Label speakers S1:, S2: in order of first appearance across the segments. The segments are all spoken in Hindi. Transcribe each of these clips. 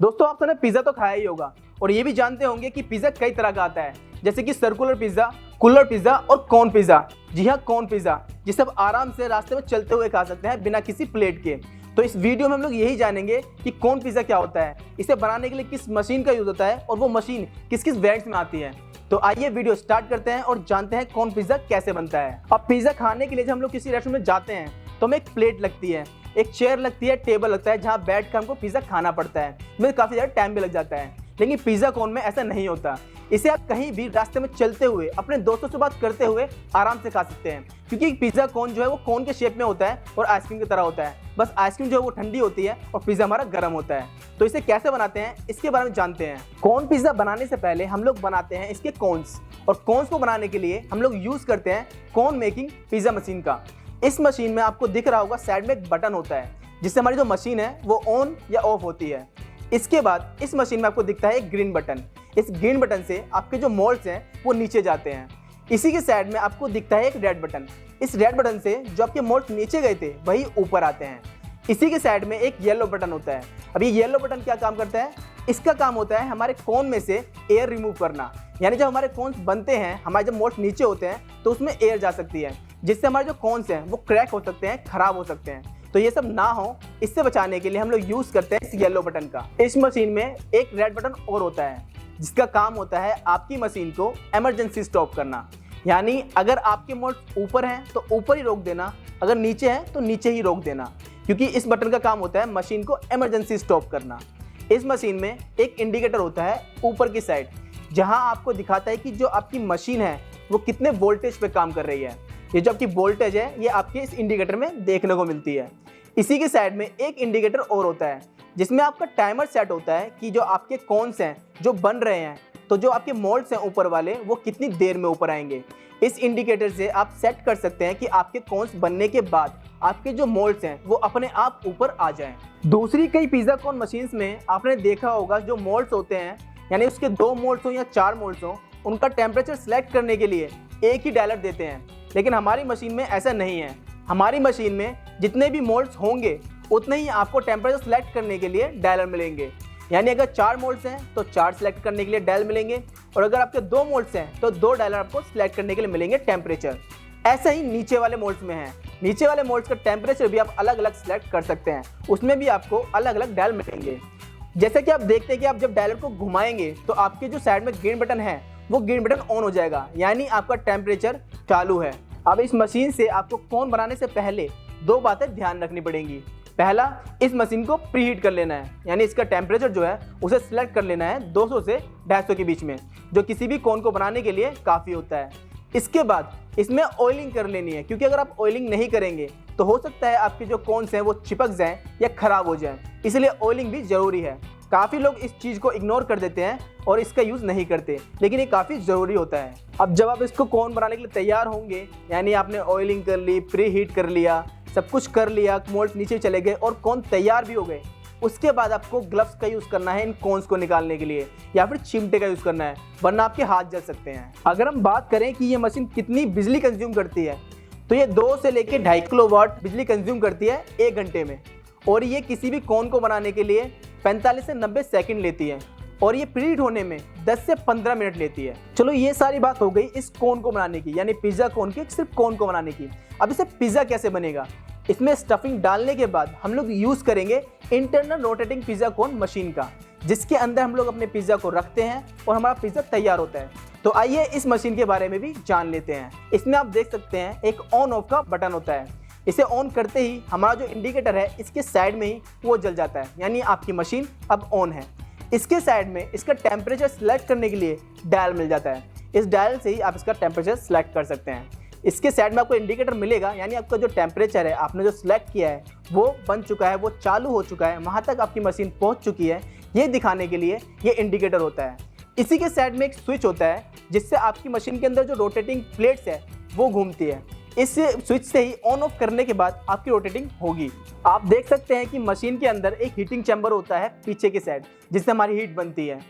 S1: दोस्तों आपने पिज्जा तो खाया ही होगा और ये भी जानते होंगे कि पिज्जा कई तरह का आता है, जैसे कि सर्कुलर पिज्जा, कुलर पिज्जा और कॉर्न पिज्जा। जी हाँ, कॉर्न पिज्जा जिसे आप आराम से रास्ते में चलते हुए खा सकते हैं बिना किसी प्लेट के। तो इस वीडियो में हम लोग यही जानेंगे कि कॉर्न पिज्जा क्या होता है, इसे बनाने के लिए किस मशीन का यूज होता है और वो मशीन किस किस वेरिएंट्स में आती है। तो आइए वीडियो स्टार्ट करते हैं और जानते हैं कॉर्न पिज्जा कैसे बनता है। अब पिज्जा खाने के लिए जब हम लोग किसी रेस्टोरेंट में जाते हैं तो हमें एक प्लेट लगती है, एक चेयर लगती है, टेबल लगता है जहाँ बैठ कर हमको पिज्जा खाना पड़ता है। इसमें काफ़ी ज़्यादा टाइम भी लग जाता है, लेकिन पिज्जा कॉर्न में ऐसा नहीं होता। इसे आप कहीं भी रास्ते में चलते हुए अपने दोस्तों से बात करते हुए आराम से खा सकते हैं, क्योंकि पिज्जा कॉर्न जो है वो कॉर्न के शेप में होता है और आइसक्रीम की तरह होता है। बस आइसक्रीम जो है वो ठंडी होती है और पिज्जा हमारा गर्म होता है। तो इसे कैसे बनाते हैं इसके बारे में जानते हैं। कॉर्न पिज्जा बनाने से पहले हम लोग बनाते हैं इसके कॉर्न्स, और कॉर्न्स को बनाने के लिए हम लोग यूज करते हैं कॉर्न मेकिंग पिज्जा मशीन का। इस मशीन में आपको दिख रहा होगा साइड में एक बटन होता है जिससे हमारी जो मशीन है वो ऑन या ऑफ होती है। इसके बाद इस मशीन में आपको दिखता है एक ग्रीन बटन। इस ग्रीन बटन से आपके जो मोल्ड्स हैं वो नीचे जाते हैं। इसी के साइड में आपको दिखता है एक रेड बटन। इस रेड बटन से जो आपके मोल्ड्स नीचे गए थे वही ऊपर आते हैं। इसी के साइड में एक येलो बटन होता है। अब ये येलो बटन क्या काम करता है? इसका काम होता है हमारे कोन में से एयर रिमूव करना। यानी जब हमारे कोन्स बनते हैं, हमारे जब मोल्ड्स नीचे होते हैं तो उसमें एयर जा सकती है, जिससे हमारे जो कोन्स हैं वो क्रैक हो सकते हैं, खराब हो सकते हैं। तो ये सब ना हो, इससे बचाने के लिए हम लोग यूज करते हैं इस येलो बटन का। इस मशीन में एक रेड बटन और होता है जिसका काम होता है आपकी मशीन को इमरजेंसी स्टॉप करना। यानी अगर आपके मोल्ड्स ऊपर हैं तो ऊपर ही रोक देना, अगर नीचे है तो नीचे ही रोक देना, क्योंकि इस बटन का काम होता है मशीन को इमरजेंसी स्टॉप करना। इस मशीन में एक इंडिकेटर होता है ऊपर की साइड, जहां आपको दिखाता है कि जो आपकी मशीन है वो कितने वोल्टेज पे काम कर रही है। ये जो आपकी वोल्टेज है ये आपके इस इंडिकेटर में देखने को मिलती है। इसी के साइड में एक इंडिकेटर और होता है जिसमें आपका टाइमर सेट होता है कि जो आपके कॉन्स हैं जो बन रहे हैं, तो जो आपके मोल्ड्स हैं ऊपर वाले वो कितनी देर में ऊपर आएंगे। इस इंडिकेटर से आप सेट कर सकते हैं कि आपके कॉन्स बनने के बाद आपके जो मोल्ड्स हैं वो अपने आप ऊपर आ जाएं। दूसरी कई पिज्जा कॉर्न मशीन्स में आपने देखा होगा जो मोल्ड्स होते हैं, यानी उसके 2 मोल्ड्स हो या 4 मोल्ड्स हो, उनका टेम्परेचर सेलेक्ट करने के लिए एक ही डायलर देते हैं। लेकिन हमारी मशीन में ऐसा नहीं है। हमारी मशीन में जितने भी मोल्ड्स होंगे उतने ही आपको टेम्परेचर सेलेक्ट करने के लिए डायलर मिलेंगे। यानी अगर 4 मोल्ड्स हैं तो 4 सेलेक्ट करने के लिए डायल मिलेंगे, और अगर आपके 2 मोल्ड्स हैं तो 2 डायलर आपको सेलेक्ट करने के लिए मिलेंगे टेम्परेचर। ऐसा ही नीचे वाले मोल्ड्स में है। नीचे वाले मोल्ड्स का टेम्परेचर भी आप अलग अलग सेलेक्ट कर सकते हैं, उसमें भी आपको अलग अलग डायल मिलेंगे। जैसे कि आप देखते हैं कि आप जब डायलर को घुमाएंगे तो आपके जो साइड में ग्रीन बटन है वो ग्रीन बटन ऑन हो जाएगा, यानी आपका टेम्परेचर चालू है। अब इस मशीन से आपको कॉर्न बनाने से पहले 2 बातें ध्यान रखनी पड़ेंगी। पहला, इस मशीन को प्रीहीट कर लेना है, यानी इसका टेम्परेचर जो है उसे सिलेक्ट कर लेना है 200 से 150 के बीच में, जो किसी भी कॉर्न को बनाने के लिए काफ़ी होता है। इसके बाद इसमें ऑयलिंग कर लेनी है, क्योंकि अगर आप ऑयलिंग नहीं करेंगे तो हो सकता है आपके जो कॉर्न्स हैं वो चिपक जाएं या खराब हो जाएं, इसलिए ऑयलिंग भी ज़रूरी है। काफ़ी लोग इस चीज़ को इग्नोर कर देते हैं और इसका यूज़ नहीं करते, लेकिन ये काफ़ी ज़रूरी होता है। अब जब आप इसको कॉर्न बनाने के लिए तैयार होंगे, यानी आपने ऑयलिंग कर ली, प्री हीट कर लिया, सब कुछ कर लिया, मोल्ड्स नीचे चले गए और कॉर्न तैयार भी हो गए, उसके बाद आपको ग्लव्स का यूज़ करना है इन कॉर्न्स को निकालने के लिए, या फिर चिमटे का यूज़ करना है, वरना आपके हाथ जल सकते हैं। अगर हम बात करें कि ये मशीन कितनी बिजली कंज्यूम करती है, तो ये 2 से लेकर 2.5 किलोवाट बिजली कंज्यूम करती है 1 घंटे में, और ये किसी भी कॉर्न को बनाने के लिए 45 से 90 सेकंड लेती है, और ये प्रीहीट होने में 10 से 15 मिनट लेती है। चलो, ये सारी बात हो गई इस कॉर्न को बनाने की, यानी पिज्जा कॉर्न की, सिर्फ कॉर्न को बनाने की। अब इसे पिज्जा कैसे बनेगा? इसमें स्टफिंग डालने के बाद हम लोग यूज करेंगे internal rotating pizza corn machine का, जिसके अंदर हम लोग अपने पिज्जा को रखते हैं और हमारा पिज्जा तैयार होता है। तो आइए इस मशीन के बारे में भी जान लेते हैं। इसमें आप देख सकते हैं एक ऑन ऑफ का बटन होता है। इसे ऑन करते ही हमारा जो इंडिकेटर है इसके साइड में ही वो जल जाता है, यानी आपकी मशीन अब ऑन है। इसके साइड में इसका टेम्परेचर सेलेक्ट करने के लिए डायल मिल जाता है। इस डायल से ही आप इसका टेम्परेचर सेलेक्ट कर सकते हैं। इसके साइड में आपको इंडिकेटर मिलेगा, यानी आपका जो टेम्परेचर है आपने जो सिलेक्ट किया है वो बन चुका है, वो चालू हो चुका है, वहाँ तक आपकी मशीन पहुँच चुकी है, ये दिखाने के लिए ये इंडिकेटर होता है। इसी के साइड में एक स्विच होता है जिससे आपकी मशीन के अंदर जो रोटेटिंग प्लेट्स है वो घूमती है। इस स्विच से ही ऑन ऑफ करने के बाद आपकी रोटेटिंग होगी। आप देख सकते हैं कि मशीन के अंदर एक हीटिंग चैम्बर होता है पीछे की साइड, जिससे हमारी हीट बनती है।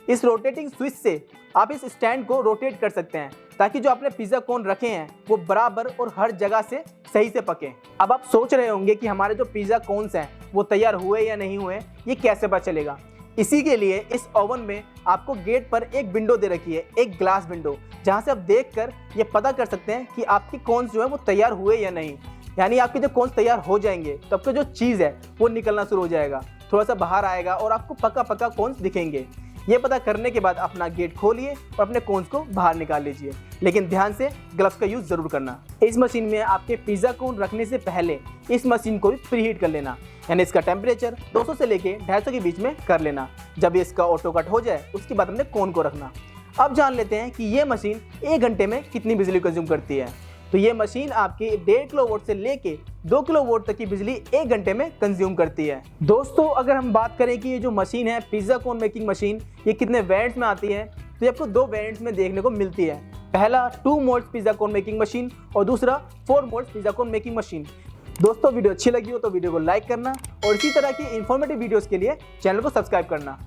S1: इस रोटेटिंग स्विच से आप इस स्टैंड को रोटेट कर सकते हैं ताकि जो आपने पिज्जा कॉर्न रखे हैं वो बराबर और हर जगह से सही से पके। अब आप सोच रहे होंगे कि हमारे जो पिज्जा कॉर्न्स हैं वो तैयार हुए या नहीं हुए, ये कैसे पता चलेगा? इसी के लिए इस ओवन में आपको गेट पर एक विंडो दे रखी है, एक ग्लास विंडो, जहां से आप देखकर ये पता कर सकते हैं कि आपके कॉर्न्स जो है वो तैयार हुए या नहीं। यानी आपके जब कॉर्न्स तैयार हो जाएंगे तो आपका जो चीज़ है वो निकलना शुरू हो जाएगा, थोड़ा सा बाहर आएगा और आपको पका पका कॉर्न्स दिखेंगे। ये पता करने के बाद अपना गेट खोलिए और अपने कॉर्न्स को बाहर निकाल लीजिए, लेकिन ध्यान से ग्लव्स का यूज़ ज़रूर करना। इस मशीन में आपके पिज़्ज़ा कॉर्न रखने से पहले इस मशीन को भी प्रीहीट कर लेना, यानी इसका टेम्परेचर 200 से लेके 250 के बीच में कर लेना। जब इसका ऑटो कट हो जाए उसके बाद हमने कॉर्न को रखना। अब जान लेते हैं कि ये मशीन 1 घंटे में कितनी बिजली कंज्यूम करती है। तो ये मशीन आपकी 1.5 किलोवाट से लेके 2 किलोवाट तक की बिजली 1 घंटे में कंज्यूम करती है। दोस्तों, अगर हम बात करें कि ये जो मशीन है पिज़्ज़ा कॉर्न मेकिंग मशीन, ये कितने वेरिएंट्स में आती है, तो ये आपको 2 वेरिएंट्स में देखने को मिलती है। पहला 2 moulds pizza corn making machine और दूसरा 4 moulds pizza corn making machine. दोस्तों, वीडियो अच्छी लगी हो तो वीडियो को लाइक करना और इसी तरह की इंफॉर्मेटिव वीडियोज़ के लिए चैनल को सब्सक्राइब करना।